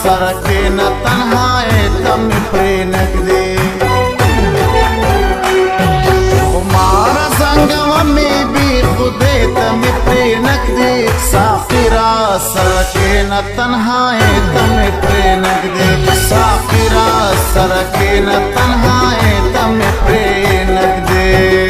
سرکه نه تنهایی تم پرینگدی خمار زنگومی بی خودی تم پرینگدی سافرا سرکه نه تنهایی تم پرینگدی سافرا سرکه نه تنهایی تم پرینگدی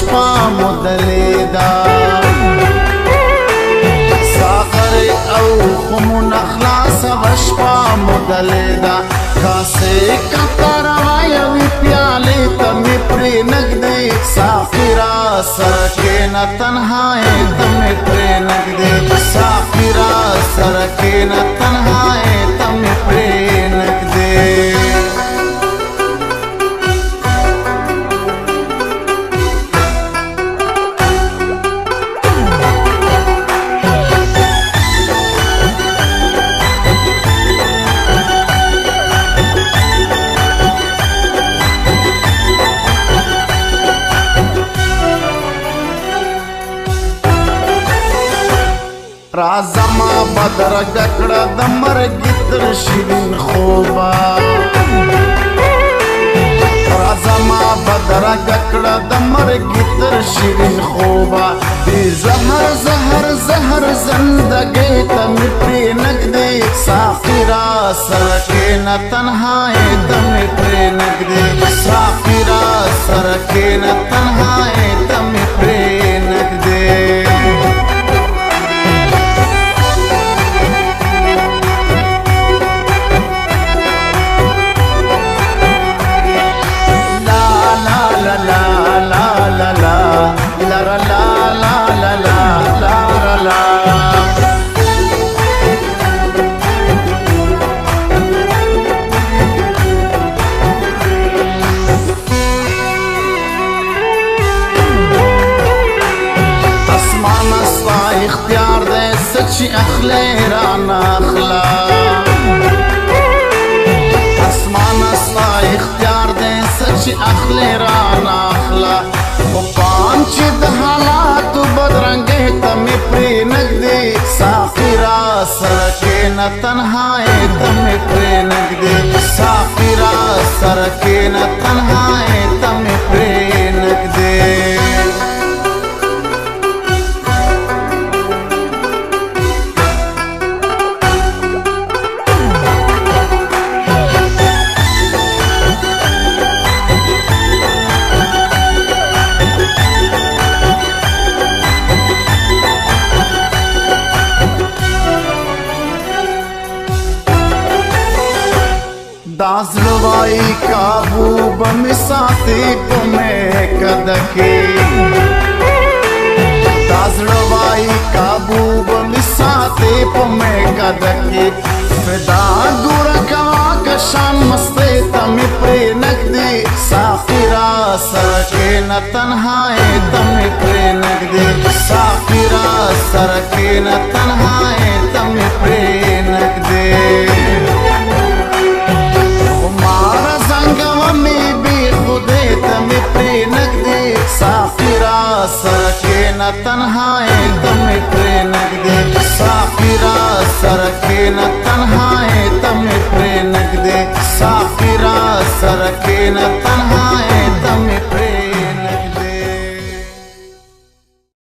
شپا مدلیدا ساغر او خمون اخلاص وشپا مدلیدا کاسے کتر وایوی پیالی تمی پری نگدی سافرا سرکے نا تنہائی تمی پری نگدی سافرا سرکے نا تنہائی تمی پری نگدی رازما بدر گکڑا دمر گتر شیرین خوبا رازما بدر گکڑا دمر گتر شیرین خوبا دی زہر زہر زہر زندگی تم پری نگدی سافرا سرکے نا تنہائی تم پری نگدی سافرا سرکے نا تنہائی تم پری نگدی اختیار دے سچی اخلے رانا اخلا اسمان استا اختیار دے سچی اخلے رانا اخلا وہ پانچی دحالات بدرنگے تمی پری نگدی سافرا سرکے نا تنہائی تمی پری نگدی سافرا سرکے نا تنہائی تمی پری نگدی دازلوائی کابو بمساتی پمیں کدکی دازلوائی کابو بمساتی پمیں کدکی فدا گورا کوا کشان مستے تمی پری نگدی سافرا سرکے نا تنہائی تمی پری نگدی سافرا سرکے نا تنہائی تمی پری نگدی سافرا سرکے نا تنہائی تم پری نگدی سافرا سرکے نا تنہائی تم پری نگدی سافرا سرکے نا تنہائی تم پری